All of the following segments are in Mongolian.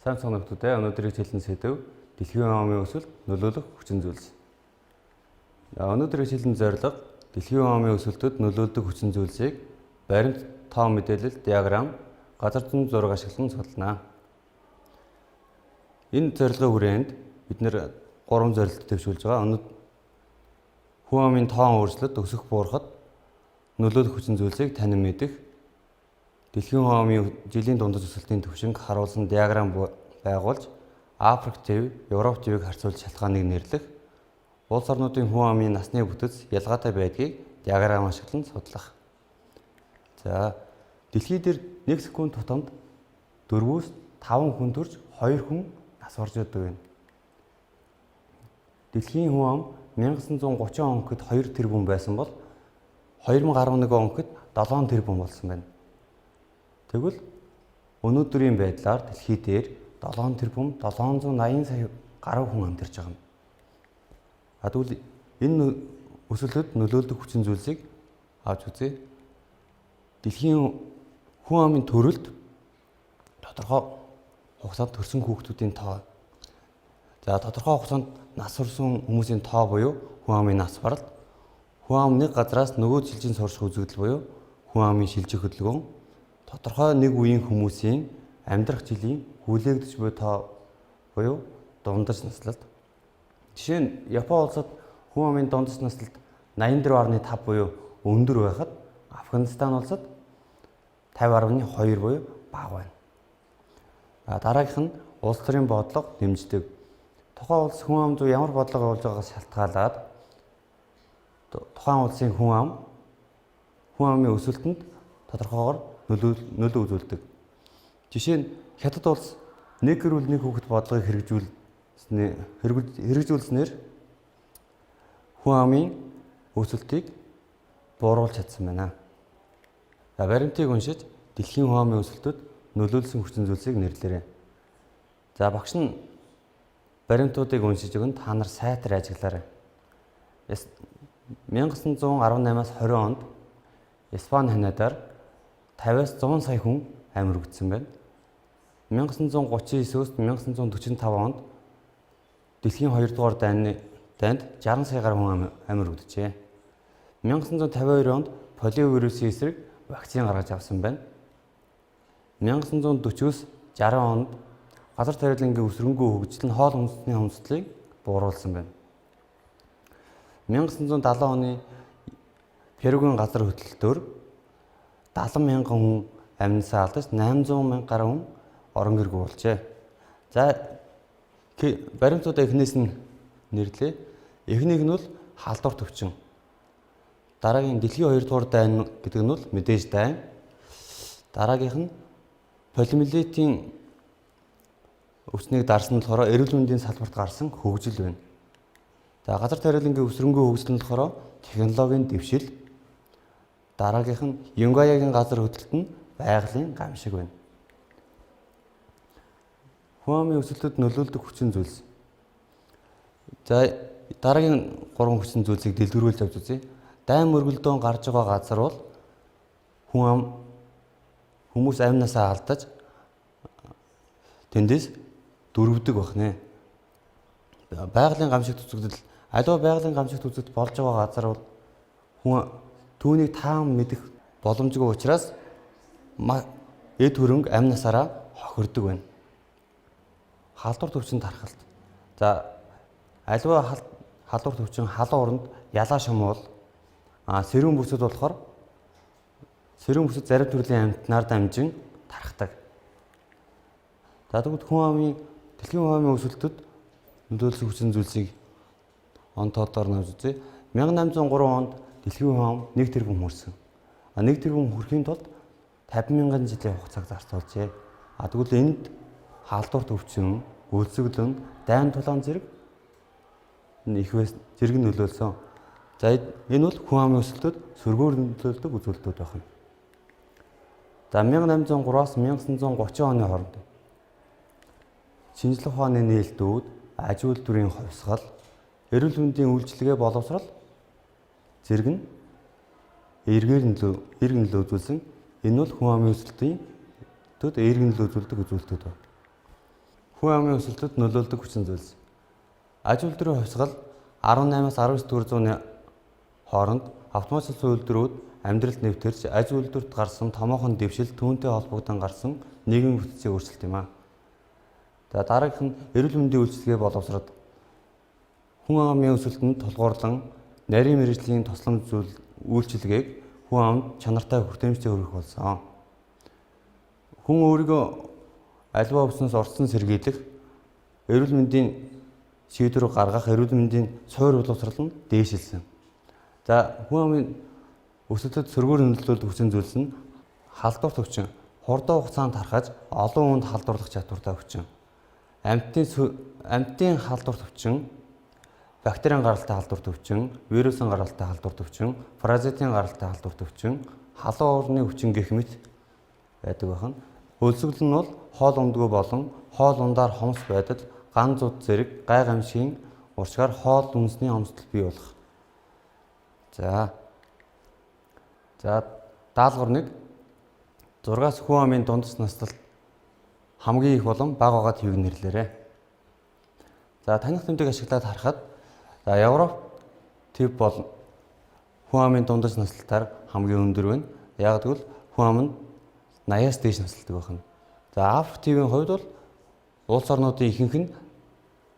Сайн сонирхтуудаа өнөөдрийн хичээлийн сэдэв дэлхийн экономийн өсөлт нөлөөлөх хүчин зүйлс. Өнөөдрийн хичээлийн зорилго дэлхийн экономийн өсөлтөд нөлөөлдөг хүчин зүйлсийг баримт, тоо мэдээлэл, диаграм, газар зүйн зураг ашиглан судлана. Энэ зорилгын хүрээнд бид нэр 3 зорилттой төвшүүлж байгаа. Хүн амын тоон өөрчлөлт өсөх буурахад нөлөөлөх хүчин зүйлсийг танин мэдэх, дэлхийн экономийн жилийн дундаж өсөлтийн түвшинг харуулсан диаграм байгуулж, Африк төв, Европ төвийг харьцуулж шалтгааныг нэрлэх, улс орнуудын хүн амын насны бүтэц ялгаатай байдгийг диаграм ашиглан судлах. За, дэлхий дээр 1 секунд тутамд 4-5 хүн төрж 2 хүн нас барж байдаг байна. Дэлхийн хүн ам 1930 он гэхэд 2 тэрбум байсан бол 2011 он гэхэд 7 тэрбум болсон байна. Тэгвэл өнөөдрийн байдлаар дэлхий дээр 7 тэрбум 780 сая гаруй хүн амьдарч байгаа юм. Тэгвэл энэ өсөлтөд нөлөөлдөг хүчин зүйлсийг авч үзье. Дэлхийн хүн амын төрөлд тодорхой хугацаанд төрсэн хүүхдүүдийн тоо. За, тодорхой хугацаанд нас хүрсэн хүмүүсийн тоо буюу хүн амын нас баралт. Хүн ам нэг газраас нөгөө жилийн сурах үзэгдэл буюу хүн амын шилжих хөдөлгөөн. Тодорхой нэг үеийн хүмүүсийн амьдрах жилийн хүлээгдэж буй тоо буюу дундаж наслалт. Жишээ нь Япон улсад хүн амын дундаж наслалт 84.5 буюу өндөр байхад Афганистан улсад 50.2 буюу бага байна. Дараагийнх нь улс төрийн бодлого дэмждэг. Тухайн улс хүн ам зүй ямар бодлого явуулж байгаагаас шалтгаалаад тухайн улсын хүн амын өсөлтөнд тодорхойгоор нөлөө үзүүлдэг. Жишээ нь Хятад улс нэг гэр бүл нэг хүүхэд бодлогыг хэрэгжүүлснээр хүн амын өсөлтийг бууруулж чадсан байна. Баримтыг уншиж дэлхийн хүн амын өсөлтөд нөлөөлсөн хүчин зүйлсийг нэрлээрэй. За, багш нь баримтуудыг уншиж өгөн та нар сайтар ажиглаарай. 1918-аас 20 онд Испани ханиадаар 50-аас 100 сая хүн амьд өгдсөн байна. 1939-өөс 1945 онд дэлхийн 2 дугаар дайнд 60 сая гаруй хүн амьд өгдөжээ. 1952 онд полио вирусын эсрэг вакцин гаргаж авсан байна. 1940-с 60 онд газар тариалангийн өсрөнгөө хөгжил нь хоол хүнсний хүнслэлийг бууруулсан байна. 1970 оны Перугийн газар хөдлөлтөөр 70,000 хүн амьнсаа алдаж 800,000 гаруй хүн орон гэр гуулжээ. За, баримтуудаа эхнээс нь нэрлэе. Эхнийх нь бол халдвар төвчин. Дараагийн дэлхийн 2 дугаар дайн гэдэг нь бол мэдээж дайн. Дараагийнх нь полимелитийн өвчнийг дарсан болохоор эрүүл мэндийн салбарт гарсан хөгжил байна. За, газар тариалангийн өсрөнгөө хөгжил нь болохоор технологийн дэвшил. Дараагийнх нь Юнгаягийн газар хөдлөлт нь байгалийн гамшиг байна. Хүн амын өсөлтөд нөлөөлдөг хүчин зүйлс. За, дараагийн 3 хүчин зүйлсийг дэлгэрүүлж авч үзье. Дайн мөргөлдөөн гарч байгаа газар бол хүмүүс амнасаа алдаж тэндээс дөрвдөг байна. Байгалийн гамшигт үзэгдэл аливаа байгалийн гамшигт үзэгдэл болж байгаа газар бол хүн түүнийг таам мэдэх боломжгүй учраас эд хөрөнгө амнасаараа хохирдог байна. Халдвар төвчин тархалт. За, аливаа халдвар төвчин халуун оронд ялаа шумуул, сэрүүн бүсэд болохоор сэрүүн бүсэд зарим төрлийн амьтнаар дамжин тархдаг. За, тэгвэл дэлхийн хүн амын өсөлтөд нөлөөлсөн хүчин зүйлсийг он тоотоор нь авч үзье. 1803 онд дэлхийн хүн ам 1 тэрбум хүрсэн. 1 тэрбум хүрэхийн тулд 50,000 жилийн хугацааг зарцуулжээ. Тэгвэл энд халдвар төвчин, өлсгөлөн, дайн тулаан зэрэг их зэрэг нөлөөлсөн. За, энэ бол хүн амын өсөлтөд сөргөөр нөлөөлдөг үзүүлэлтүүд байна. За, 1803-аас 1930 оны хооронд шинжлэх ухааны нээлтүүд, аж үйлдвэрийн хувьсгал, эрүүл мэндийн үйлчилгээ боловсрол зэрэг нь эргээр нөлөө үзүүлсэн. Энэ бол хүн амын өсөлтийн төд эерэг нөлөө үзүүлдэг үзүүлэлтүүд байна. хүн амын өсөлтөд нөлөөлдөг хүчин зүйлс. Аж үйлдвэрийн хувьсгал 18-аас 19 дэх зууны хооронд автоматжуулсан үйлдвэрүүд амьдралд нэвтэрч аж үйлдвэрт гарсан томоохон дэвшил түүнтэй холбогдсон гарсан нийгмийн бүтцийн өөрчлөлт юм а. За дараагийнх нь эрүүл мэндийн үйлчилгээ боловсрол. Хүн амын өсөлтөнд тулгуурлан нарийн мэргэжлийн тусламж үйлчилгээг хүн амд чанартай хүртээмжтэй хүргэх болсон. Хүн өөрийгөө аливаа өвснөөс урдсан сэргийлэх, эрүүл мэндийн шийдвэр гаргах, эрүүл мэндийн суур боловсрол нь дээшилсэн. За хүн амын өсөлтөд сөргөөр нөлөөлөлт хүчин зүйлс нь халдварт өвчин, хурдан хугацаанд тархаж олон хүнд халдварлах чадвартай өвчин. Амьтдын халдварт өвчин, бактерийн гаралтай халдварт өвчин, вирусын гаралтай халдварт өвчин, паразитын гаралтай халдварт өвчин, халуун уурны өвчин гэх мэт байдаг байна. Өлсгөл нь бол хоол ундгүй болон хоол ундаар хомс байдал, ган зуд зэрэг гай гамшигын урчгаар хоол үндэсний хомсдол бий болох. За даалгавар 1. 6-аас хүн амын дундас насталт хамгийн их болон бага байгаа твийг нэрлээрэй. За таних тэмдэг ашиглаад харахад Европ төв бол хүн амын дундас наслалтаар хамгийн өндөр байна. Яг гэвэл хүн ам нь 80-аас дээш насалдаг байна. За Африк твийн хувьд бол улс орнуудын ихэнх нь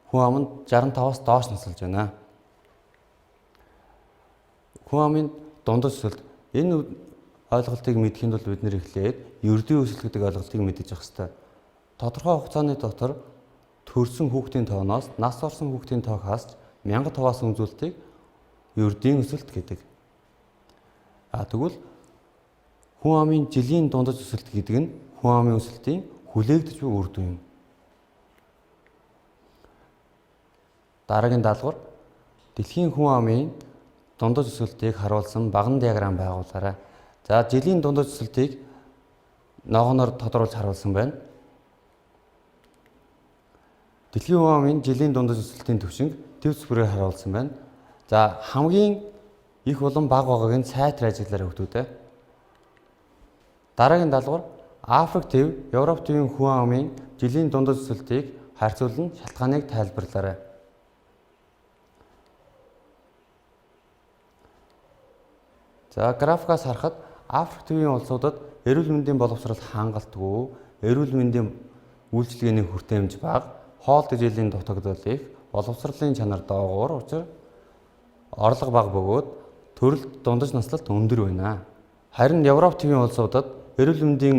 хүн ам нь 65-аас доош насалж байна. Хүн амын дундас өсөлт энэ ойлголтыг мэдхийн тулд бид нэр эхлээд ердийн өсөлт гэдэг ойлголтыг мэдэж явах хэрэгтэй. Тодорхой хугацааны дотор төрсэн хүүхдийн тооноос нас орсон хүүхдийн тоог хаасч 1000 товоос үзүүлэлтийг ердийн өсөлт гэдэг. Тэгвэл хүн амын жилийн дундаж өсөлт гэдэг нь хүн амын өсөлтийн хүлээгдэж буй үр дүн юм. Дараагийн даалгавар дэлхийн хүн амын дундаж өсөлтийг харуулсан баган диаграм байгуулаарай. За жилийн дундаж өсөлтийг ногооноор тодруулж харуулсан байна. Дэлхийн хүн амын жилийн дундаж өсөлтийн түвшинг төв цэврээр харуулсан байна. За хамгийн их болон бага байгааг нь сайтар ажиглаарай хүүхдүүдээ. Дараагийн даалгавар Африк төв, Европ төвийн хүн амын жилийн дундаж өсөлтийг харьцуулан шалтгааныг тайлбарлаарай. За графикаас харахад Африк төвийн улсуудад эрүүл мэндийн боловсрол хангалтгүй, эрүүл мэндийн үйлчилгээний хүртээмж бага, хоол тэжээлийн дутагдал их, боловсролын чанар доогуур учир орлого бага бөгөөд төрөлд дундаж наслалт өндөр байна. Харин Европ төвийн улсуудад эрүүл мэндийн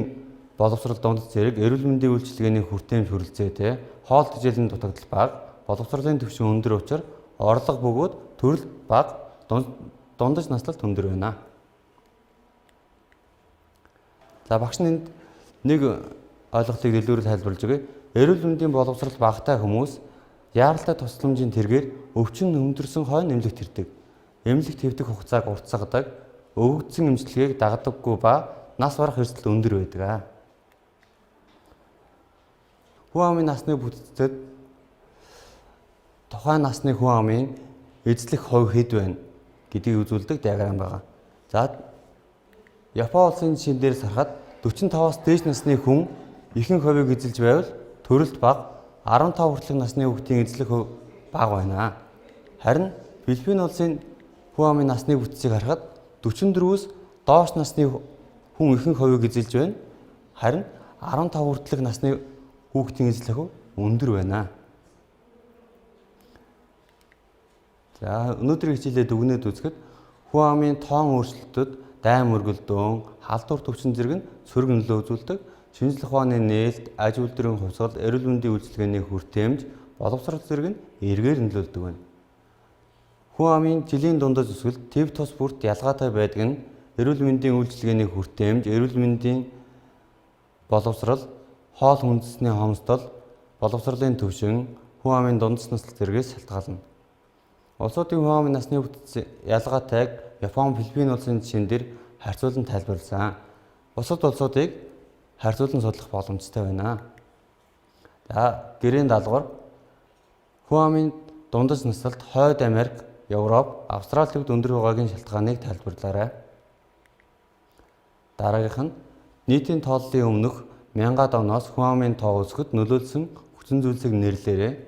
боловсрол дундаж зэрэг, эрүүл мэндийн үйлчилгээний хүртээмж хүрэлцээтэй, хоол тэжээлийн дутагдал бага, боловсролын түвшин өндөр учир орлого бөгөөд төрөлд бага, дундаж наслалт өндөр байна. За багш нь энд нэг ойлголтыг дэлгүүрээр тайлбарлаж өгье. Эрүүл мэндийн боловсрол багатай хүмүүс яаралтай тусламжийн тэргээр өвчин өндөрсөн хойно эмнэлэгт ирдэг. Эмнэлэгт хэвдэх хугацааг уртсагдаг, өвөгдсөн эмчилгээг дагдаггүй ба нас барах эрсдэл өндөр байдаг. Хүн амын насны бүтцэд тухайн насны хүн амын эзлэх хувь хэд байна гэдгийг үзүүлдэг диаграм байна. За Япон улсын жишээн дээр харахад 45-аас дээш насны хүн ихэнх хувийг эзэлж байвал төрөлт бага, 15 хүртэлх насны хүүхдийн эзлэх хувь бага байна. Харин Филиппин улсын хүн амын насны бүтцийг харахад 44-өөс доош насны хүн ихэнх хувийг эзэлж байна. Харин 15 хүртэлх насны хүүхдийн эзлэх хувь өндөр байна. За өнөөдрийн хичээлээ дүгнээд үзэхэд хүн амын тоон өөрчлөлтөд дайн мөргөлдөөн, халдварт өвчин зэрэг нь сөрөг нөлөө үзүүлдэг. Шинжлэх ухааны нээлт, аж үйлдвэрийн хувьсгал, эрүүл мэндийн үйлчилгээний хүртээмж, боловсрол зэрэг нь эргээр нөлөөлдөг байна. Хүн амын жилийн дундаж өсөлт төв тус бүрт ялгаатай байдаг нь эрүүл мэндийн үйлчилгээний хүртээмж, эрүүл мэндийн боловсрол, хоол хүндэсний хомсдол, боловсролын түвшин, хүн амын дундас наслалт зэрэгээс шалтгаална. Улсуудын хүн амын насны бүтц ялгаатайг Япон, Филиппин улсын жишээн дээр харьцуулан тайлбарласан. Бусад улсуудыг харьцуулан судлах боломжтой байна. За гэрийн даалгавар хүн амын дундаж наслалт Хойд Америк, Европ, Австрали төвд өндөр байгаагийн шалтгааныг тайлбарлаарай. Дараагийнх нь нийтийн тооллын өмнөх 1000-аад оноос хүн амын тоо өсөхөд нөлөөлсөн хүчин зүйлсийг нэрлээрэй.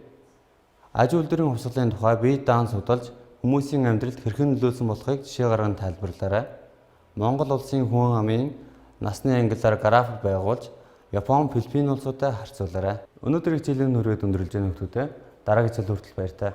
Аж үйлдвэрийн хувьсгалын тухай бие даан судалж хүмүүсийн амьдралд хэрхэн нөлөөлсөн болохыг жишээ гарган тайлбарлаарай. Монгол улсын хүн амын насны ангиллаар график байгуулж Япон, Филиппин улсуудтай харьцуулаарай. Өнөөдрийн хичээлийн хүрээд өндөрлж байгаа нөхдүүдээ дараагийн хичээл хүртэл баяр таа.